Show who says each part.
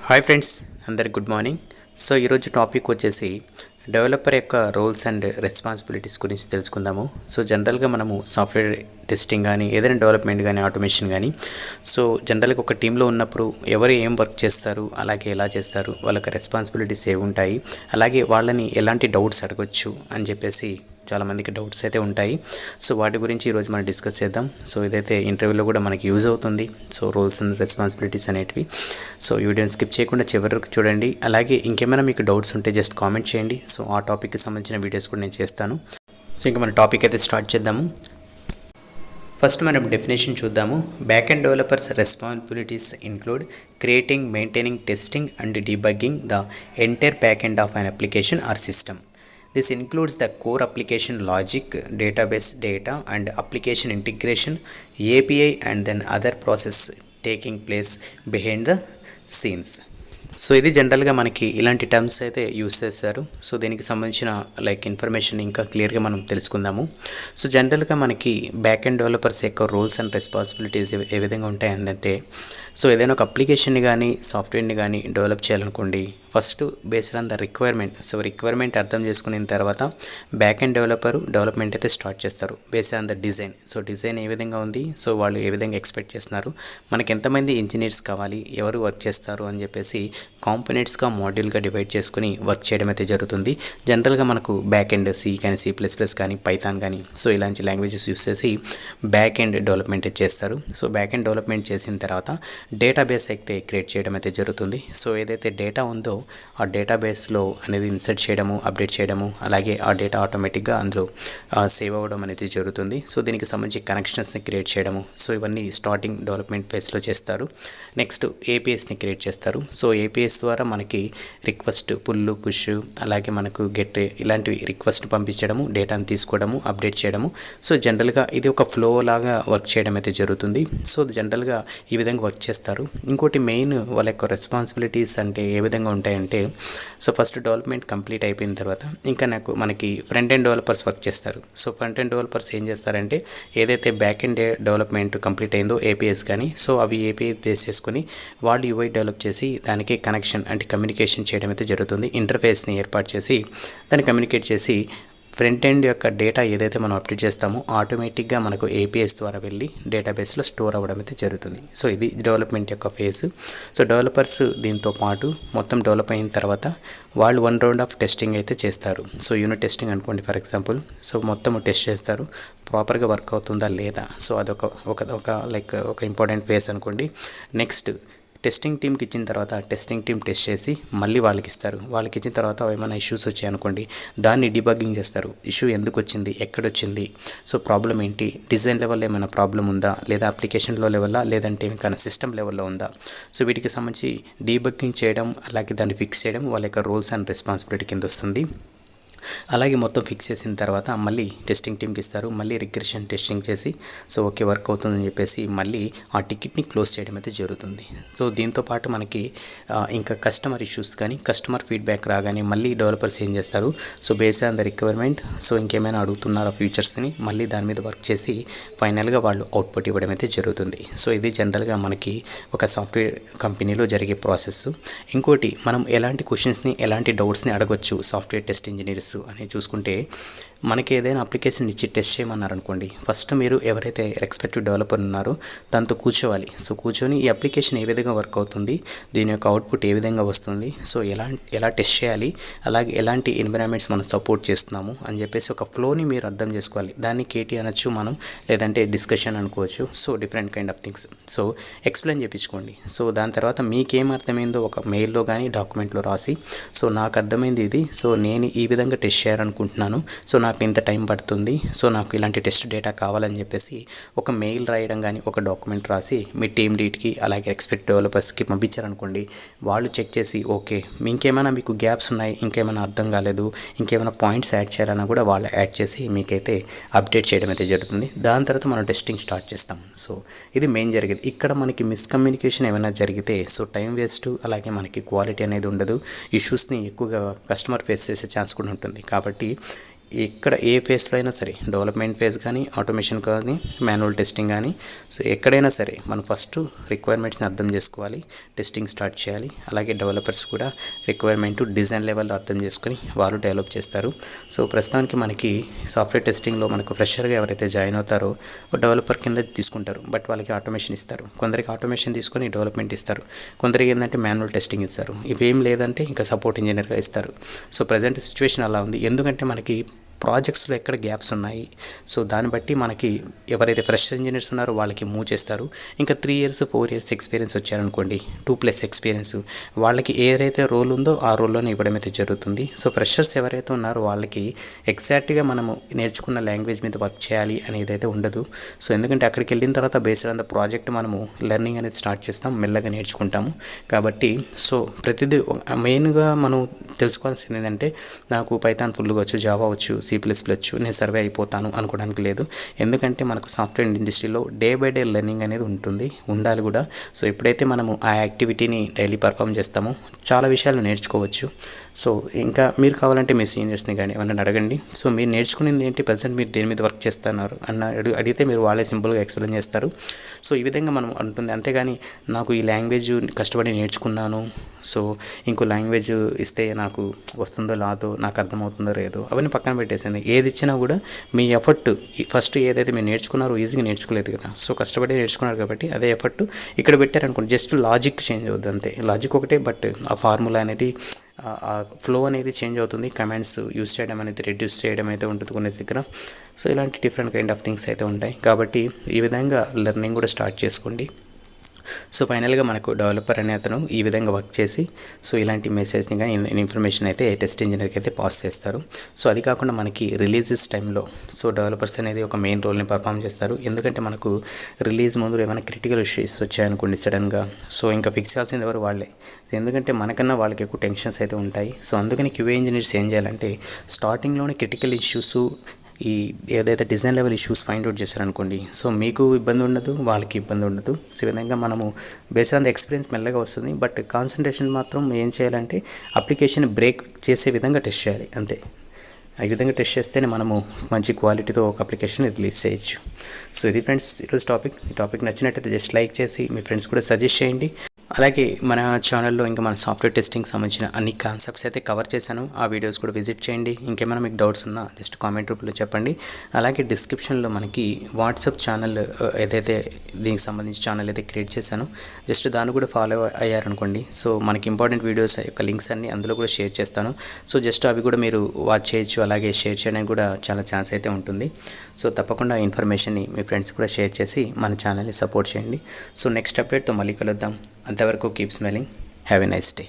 Speaker 1: Hi friends, అందరికి good morning. So ఈరోజు topic వచ్చేసి డెవలపర్ యొక్క రోల్స్ అండ్ రెస్పాన్సిబిలిటీస్ గురించి తెలుసుకుందాము. సో జనరల్గా మనము సాఫ్ట్వేర్ టెస్టింగ్ కానీ ఏదైనా డెవలప్మెంట్ కానీ ఆటోమేషన్ కానీ సో జనరల్గా ఒక టీంలో ఉన్నప్పుడు ఎవరు ఏం వర్క్ చేస్తారు, అలాగే ఎలా చేస్తారు, వాళ్ళకి రెస్పాన్సిబిలిటీస్ ఏవి ఉంటాయి, అలాగే వాళ్ళని ఎలాంటి డౌట్స్ అడగొచ్చు అని చెప్పేసి చాలామందికి డౌట్స్ అయితే ఉంటాయి. సో వాటి గురించి ఈరోజు మనం డిస్కస్ చేద్దాం. సో ఇదైతే ఇంటర్వ్యూలో కూడా మనకి యూజ్ అవుతుంది. సో రోల్స్ అండ్ రెస్పాన్సిబిలిటీస్ అనేటివి. సో ఈ వీడియోని స్కిప్ చేయకుండా చివరి వరకు చూడండి. అలాగే ఇంకేమైనా మీకు డౌట్స్ ఉంటే జస్ట్ కామెంట్ చేయండి. సో ఆ టాపిక్కి సంబంధించిన వీడియోస్ కూడా నేను చేస్తాను. సో ఇంకా మన టాపిక్ అయితే స్టార్ట్ చేద్దాము. ఫస్ట్ మనం డెఫినేషన్ చూద్దాము. Backend developers responsibilities include creating, maintaining, testing and debugging the entire backend of an application or system. This includes the core application logic, database data and application integration, API and then other process taking place behind the scenes. So ఇది జనరల్గా మనకి ఇలాంటి terms అయితే use చేస్తారు. So దీనికి సంబంధించిన information ఇంకా క్లియర్గా మనం తెలుసుకుందాము. సో జనరల్గా మనకి బ్యాక్ ఎండ్ డెవలపర్స్ యొక్క రోల్స్ అండ్ రెస్పాన్సిబిలిటీస్ ఏ విధంగా ఉంటాయంటే, సో ఏదైనా ఒక అప్లికేషన్ని కానీ సాఫ్ట్వేర్ని కానీ డెవలప్ చేయాలనుకోండి, first based on the requirement. So requirement అర్థం చేసుకున్న తర్వాత బ్యాక్ ఎండ్ డెవలప్మెంట్ అయితే స్టార్ట్ చేస్తారు based on the design. So design ఏ విధంగా ఉంది, సో వాళ్ళు ఏ విధంగా ఎక్స్పెక్ట్ చేస్తున్నారు, మనకి ఎంతమంది ఇంజనీర్స్ కావాలి, ఎవరు వర్క్ చేస్తారు అని చెప్పేసి కాంపోనెంట్స్గా, మాడ్యూల్గా డివైడ్ చేసుకుని వర్క్ చేయడం అయితే జరుగుతుంది. జనరల్గా మనకు బ్యాక్ ఎండ్ సి కానీ, C++ కానీ, పైథాన్ కానీ సో ఇలాంటి లాంగ్వేజెస్ యూస్ చేసి బ్యాక్ ఎండ్ డెవలప్మెంట్ చేస్తారు. సో బ్యాక్ ఎండ్ డెవలప్మెంట్ చేసిన తర్వాత డేటాబేస్ అయితే క్రియేట్ చేయడం అయితే జరుగుతుంది. సో ఏదైతే డేటా ఉందో ఆ డేటాబేస్లో అనేది ఇన్సర్ట్ చేయడము, అప్డేట్ చేయడము, అలాగే ఆ డేటా ఆటోమేటిక్గా అందులో సేవ్ అవ్వడం అనేది జరుగుతుంది. సో దీనికి సంబంధించి కనెక్షన్స్ని క్రియేట్ చేయడము, సో ఇవన్నీ స్టార్టింగ్ డెవలప్మెంట్ ఫేస్లో చేస్తారు. నెక్స్ట్ ఏపీఎస్ని క్రియేట్ చేస్తారు. సో ఏపీఎస్ ద్వారా మనకి రిక్వెస్ట్, పుల్, పుష్, అలాగే మనకు గెట్ ఇలాంటివి రిక్వెస్ట్ పంపించడము, డేటాను తీసుకోవడము, అప్డేట్ చేయడము. సో జనరల్గా ఇది ఒక ఫ్లో లాగా వర్క్ చేయడం అయితే జరుగుతుంది. సో జనరల్గా ఈ విధంగా వర్క్ చేస్తారు. ఇంకోటి మెయిన్ వాళ్ళ యొక్క రెస్పాన్సిబిలిటీస్ అంటే ఏ విధంగా ఉంటాయంటే, సో ఫస్ట్ డెవలప్మెంట్ కంప్లీట్ అయిపోయిన తర్వాత ఇంకా మనకి ఫ్రంట్ ఎండ్ డెవలపర్స్ వర్క్ చేస్తారు. సో ఫ్రంట్ ఎండ్ డెవలపర్స్ ఏం చేస్తారంటే, ఏదైతే బ్యాక్ ఎండ్ డెవలప్మెంట్ కంప్లీట్ అయిందో ఏపీఎస్ కానీ, సో అవి ఏపీఐ బేస్ చేసుకొని వాళ్ళు యూఐ డెవలప్ చేసి దానికి కనెక్షన్ అంటే కమ్యూనికేషన్ చేయడం అయితే జరుగుతుంది. ఇంటర్ఫేస్ని ఏర్పాటు చేసి దాన్ని కమ్యూనికేట్ చేసి ఫ్రంట్ ఎండ్ యొక్క డేటా ఏదైతే మనం అప్డేట్ చేస్తామో ఆటోమేటిక్గా మనకు ఏపీఎస్ ద్వారా వెళ్ళి డేటాబేస్లో స్టోర్ అవ్వడం అయితే జరుగుతుంది. సో ఇది డెవలప్మెంట్ యొక్క ఫేజ్. సో డెవలపర్స్ దీంతో పాటు మొత్తం డెవలప్ అయిన తర్వాత వాళ్ళు 1 రౌండ్ ఆఫ్ టెస్టింగ్ అయితే చేస్తారు. సో యూనిట్ టెస్టింగ్ అనుకోండి ఫర్ ఎగ్జాంపుల్. సో మొత్తం టెస్ట్ చేస్తారు, ప్రాపర్గా వర్క్ అవుతుందా లేదా. సో అదొక ఒక ఇంపార్టెంట్ ఫేజ్ అనుకోండి. నెక్స్ట్ టెస్టింగ్ టీమ్కి ఇచ్చిన తర్వాత టెస్టింగ్ టీమ్ టెస్ట్ చేసి మళ్ళీ వాళ్ళకి ఇస్తారు. వాళ్ళకి ఇచ్చిన తర్వాత ఏమైనా ఇష్యూస్ వచ్చాయనుకోండి, దాన్ని డీబగ్గింగ్ చేస్తారు. ఇష్యూ ఎందుకు వచ్చింది, ఎక్కడొచ్చింది, సో ప్రాబ్లం ఏంటి, డిజైన్ లెవెల్లో ఏమైనా ప్రాబ్లం ఉందా, లేదా అప్లికేషన్లో లెవెల్లో, లేదంటే ఇంకా సిస్టమ్ లెవెల్లో ఉందా. సో వీటికి సంబంధించి డీబగ్గింగ్ చేయడం, అలాగే దాన్ని ఫిక్స్ చేయడం వాళ్ళ యొక్క రోల్స్ అండ్ రెస్పాన్సిబిలిటీ కింద వస్తుంది. అలాగే మొత్తం ఫిక్స్ చేసిన తర్వాత మళ్ళీ టెస్టింగ్ టీమ్కి ఇస్తారు. మళ్ళీ రిగ్రెషన్ టెస్టింగ్ చేసి సో ఓకే వర్క్ అవుతుందని చెప్పేసి మళ్ళీ ఆ టికెట్ని క్లోజ్ చేయడం అయితే జరుగుతుంది. సో దీంతోపాటు మనకి ఇంకా కస్టమర్ ఇష్యూస్ కానీ, కస్టమర్ ఫీడ్బ్యాక్ రాగానే మళ్ళీ డెవలపర్స్ ఏం చేస్తారు, so based on the requirement so ఇంకేమైనా అడుగుతున్నారో ఫీచర్స్ని మళ్ళీ దాని మీద వర్క్ చేసి ఫైనల్గా వాళ్ళు అవుట్పుట్ ఇవ్వడం అయితే జరుగుతుంది. సో ఇది జనరల్గా మనకి ఒక సాఫ్ట్వేర్ కంపెనీలో జరిగే ప్రాసెస్. ఇంకోటి మనం ఎలాంటి క్వశ్చన్స్ని, ఎలాంటి డౌట్స్ని అడగొచ్చు సాఫ్ట్వేర్ టెస్ట్ ఇంజనీర్స్ అని చూసుకుంటే, మనకి ఏదైనా అప్లికేషన్ ఇచ్చి టెస్ట్ చేయమన్నారనుకోండి, ఫస్ట్ మీరు ఎవరైతే ఎక్స్పెక్టివ్ డెవలపర్ ఉన్నారో దాంతో కూర్చోవాలి. సో కూర్చొని ఈ అప్లికేషన్ ఏ విధంగా వర్క్ అవుతుంది, దీని యొక్క అవుట్పుట్ ఏ విధంగా వస్తుంది, సో ఎలా టెస్ట్ చేయాలి, అలాగే ఎలాంటి ఎన్విరాన్మెంట్స్ మనం సపోర్ట్ చేస్తున్నాము అని చెప్పేసి ఒక ఫ్లోని మీరు అర్థం చేసుకోవాలి. దాన్ని కేటీ అనొచ్చు మనం, లేదంటే డిస్కషన్ అనుకోవచ్చు. So different kind of things. So explain చేయించుకోండి. సో దాని తర్వాత మీకేం అర్థమైందో ఒక మెయిల్లో కానీ డాక్యుమెంట్లో రాసి, సో నాకు అర్థమైంది ఇది, సో నేను ఈ విధంగా టెస్ట్ చేయాలనుకుంటున్నాను, సో నాకు ఇంత టైం పడుతుంది, సో నాకు ఇలాంటి టెస్ట్ డేటా కావాలని చెప్పేసి ఒక మెయిల్ రాయడం కానీ, ఒక డాక్యుమెంట్ రాసి మీ టీమ్ లీడ్కి అలాగే ఎక్స్పెక్ట్ డెవలపర్స్కి పంపించారనుకోండి, వాళ్ళు చెక్ చేసి ఓకే ఇంకేమైనా మీకు గ్యాప్స్ ఉన్నాయి, ఇంకేమైనా అర్థం కాలేదు, ఇంకేమైనా పాయింట్స్ యాడ్ చేయాలన్నా కూడా వాళ్ళు యాడ్ చేసి మీకైతే అప్డేట్ చేయడం అయితే జరుగుతుంది. దాని తర్వాత మనం టెస్టింగ్ స్టార్ట్ చేస్తాం. సో ఇది మెయిన్ జరిగేది. ఇక్కడ మనకి మిస్కమ్యూనికేషన్ ఏమైనా జరిగితే సో టైం వేస్ట్, అలాగే మనకి క్వాలిటీ అనేది ఉండదు, ఇష్యూస్ని ఎక్కువగా కస్టమర్ ఫేస్ చేసే ఛాన్స్ కూడా ఉంటుంది. కాబట్టి ఎక్కడ ఏ ఫేజ్లో అయినా సరే, డెవలప్మెంట్ ఫేజ్ కానీ, ఆటోమేషన్ కానీ, మాన్యువల్ టెస్టింగ్ కానీ, సో ఎక్కడైనా సరే మనం ఫస్ట్ రిక్వైర్మెంట్స్ని అర్థం చేసుకోవాలి, టెస్టింగ్ స్టార్ట్ చేయాలి. అలాగే డెవలపర్స్ కూడా రిక్వైర్మెంట్ డిజైన్ లెవెల్లో అర్థం చేసుకొని వాళ్ళు డెవలప్ చేస్తారు. సో ప్రస్తుతానికి మనకి సాఫ్ట్వేర్ టెస్టింగ్లో మనకు ఫ్రెషర్గా ఎవరైతే జాయిన్ అవుతారో డెవలపర్ కింద తీసుకుంటారు, బట్ వాళ్ళకి ఆటోమేషన్ ఇస్తారు. కొందరికి ఆటోమేషన్ తీసుకొని డెవలప్మెంట్ ఇస్తారు, కొందరికి ఏంటంటే మాన్యువల్ టెస్టింగ్ ఇస్తారు. ఇవేం లేదంటే ఇంకా సపోర్ట్ ఇంజనీర్గా ఇస్తారు. సో ప్రజెంట్ సిచ్యువేషన్ అలా ఉంది. ఎందుకంటే మనకి ప్రాజెక్ట్స్లో ఎక్కడ గ్యాప్స్ ఉన్నాయి, సో దాన్ని బట్టి మనకి ఎవరైతే ఫ్రెష్ ఇంజనీర్స్ ఉన్నారో వాళ్ళకి మూవ్ చేస్తారు. ఇంకా 3 years 4 years ఎక్స్పీరియన్స్ వచ్చారనుకోండి, 2+ ఎక్స్పీరియన్స్, వాళ్ళకి ఏదైతే రోల్ ఉందో ఆ రోల్లోనే ఇవ్వడం అయితే జరుగుతుంది. సో ఫ్రెషర్స్ ఎవరైతే ఉన్నారో వాళ్ళకి ఎగ్జాక్ట్గా మనము నేర్చుకున్న లాంగ్వేజ్ మీద వర్క్ చేయాలి అనేది అయితే ఉండదు. సో ఎందుకంటే అక్కడికి వెళ్ళిన తర్వాత బేస్డ్ ఆన్ ద ప్రాజెక్ట్ మనము లెర్నింగ్ అనేది స్టార్ట్ చేస్తాం, మెల్లగా నేర్చుకుంటాము. కాబట్టి సో ప్రతిదీ మెయిన్గా మనం తెలుసుకోవాల్సింది ఏంటంటే, నాకు పైథాన్ ఫుల్గా వచ్చు, జావా వచ్చు, C++ వచ్చు, నేను సర్వే అయిపోతాను అనుకోవడానికి లేదు. ఎందుకంటే మనకు సాఫ్ట్వేర్ ఇండస్ట్రీలో డే బై డే లెర్నింగ్ అనేది ఉండాలి కూడా. సో ఎప్పుడైతే మనము ఆ యాక్టివిటీని డైలీ పర్ఫామ్ చేస్తామో చాలా విషయాలు నేర్చుకోవచ్చు. సో ఇంకా మీరు కావాలంటే మీ సీనియర్స్ని కానీ ఏమన్నా అడగండి. సో మీరు నేర్చుకునేది ఏంటి, ప్రజెంట్ మీరు దేని మీద వర్క్ చేస్తున్నారు అడిగితే మీరు వాళ్ళే సింపుల్గా ఎక్స్ప్లెయిన్ చేస్తారు. సో ఈ విధంగా మనం అంటుంది. అంతేగాని నాకు ఈ లాంగ్వేజ్ కష్టపడి నేర్చుకున్నాను, సో ఇంకో లాంగ్వేజ్ ఇస్తే నాకు వస్తుందో లేదో, నాకు అర్థమవుతుందో లేదో, అవన్నీ పక్కన పెట్టేసింది. ఏది ఇచ్చినా కూడా మీ ఎఫర్ట్ ఫస్ట్ ఏదైతే మీరు నేర్చుకున్నారో ఈజీగా నేర్చుకోలేదు కదా, సో కష్టపడి నేర్చుకున్నారు కాబట్టి అదే ఎఫర్ట్ ఇక్కడ పెట్టారనుకోండి. జస్ట్ లాజిక్ చేంజ్ అవుతుంది అంతే, లాజిక్ ఒకటే, బట్ ఆ ఫార్ములా అనేది, ఆ ఫ్లో అనేది చేంజ్ అవుతుంది. కమాండ్స్ యూస్ చేయడం అనేది రెడ్యూస్ చేయడం అయితే ఉంటుంది కొన్ని దగ్గర. సో ఇలాంటి డిఫరెంట్ కైండ్ ఆఫ్ థింగ్స్ అయితే ఉంటాయి. కాబట్టి ఈ విధంగా లెర్నింగ్ కూడా స్టార్ట్ చేసుకోండి. సో ఫైనల్గా మనకు డెవలపర్ అనే అతను ఈ విధంగా వర్క్ చేసి, సో ఇలాంటి మెసేజ్ని కానీ ఇన్ఫర్మేషన్ అయితే టెస్ట్ ఇంజనీర్కి అయితే పాస్ చేస్తారు. సో అది కాకుండా మనకి రిలీజెస్ టైంలో సో డెవలపర్స్ అనేది ఒక మెయిన్ రోల్ని పర్ఫామ్ చేస్తారు. ఎందుకంటే మనకు రిలీజ్ ముందు ఏమైనా క్రిటికల్ ఇష్యూస్ వచ్చాయనుకోండి సడన్గా, సో ఇంకా ఫిక్స్ చేయాల్సింది ఎవరు వాళ్ళే. ఎందుకంటే మనకన్నా వాళ్ళకి ఎక్కువ టెన్షన్స్ అయితే ఉంటాయి. సో అందుకని QA ఇంజనీర్స్ ఏం చేయాలంటే స్టార్టింగ్లోనే క్రిటికల్ ఇష్యూస్, ఈ ఏదైతే design level issues find out చేశారనుకోండి, సో మీకు ఇబ్బంది ఉండదు, వాళ్ళకి ఇబ్బంది ఉండదు. సో ఈ విధంగా మనము బేస్డ్ ఆన్ ద ఎక్స్పీరియన్స్ మెల్లగా వస్తుంది. బట్ కాన్సన్ట్రేషన్ మాత్రం ఏం చేయాలంటే అప్లికేషన్ బ్రేక్ చేసే విధంగా టెస్ట్ చేయాలి అంతే. ఈ విధంగా టెస్ట్ చేస్తేనే మనము మంచి క్వాలిటీతో ఒక అప్లికేషన్ రిలీజ్ చేయొచ్చు. సో ఇది ఫ్రెండ్స్ ఈరోజు టాపిక్. ఈ టాపిక్ నచ్చినట్టయితే జస్ట్ లైక్ చేసి మీ ఫ్రెండ్స్ కూడా సజెస్ట్ చేయండి. అలాగే మన ఛానల్లో ఇంకా మన సాఫ్ట్వేర్ టెస్టింగ్ సంబంధించిన అన్ని కాన్సెప్ట్స్ అయితే కవర్ చేశాను, ఆ వీడియోస్ కూడా విజిట్ చేయండి. ఇంకేమైనా మీకు డౌట్స్ ఉన్నా జస్ట్ కామెంట్ రూపంలో చెప్పండి. అలాగే డిస్క్రిప్షన్లో మనకి వాట్సాప్ ఛానల్ ఏదైతే దీనికి సంబంధించి ఛానల్ అయితే క్రియేట్ చేశాను, జస్ట్ దాన్ని కూడా ఫాలో అయ్యారనుకోండి, సో మనకి ఇంపార్టెంట్ వీడియోస్ యొక్క లింక్స్ అన్ని అందులో కూడా షేర్ చేస్తాను. సో జస్ట్ అవి కూడా మీరు వాచ్ చేయొచ్చు, అలాగే షేర్ చేయడానికి కూడా చాలా ఛాన్స్ అయితే ఉంటుంది. సో తప్పకుండా ఇన్ఫర్మేషన్ని మీ ఫ్రెండ్స్ కూడా షేర్ చేసి మన ఛానల్ని సపోర్ట్ చేయండి. సో నెక్స్ట్ అప్డేట్తో మళ్ళీ కలుద్దాం. అంతవరకు keep smiling. Have a nice day.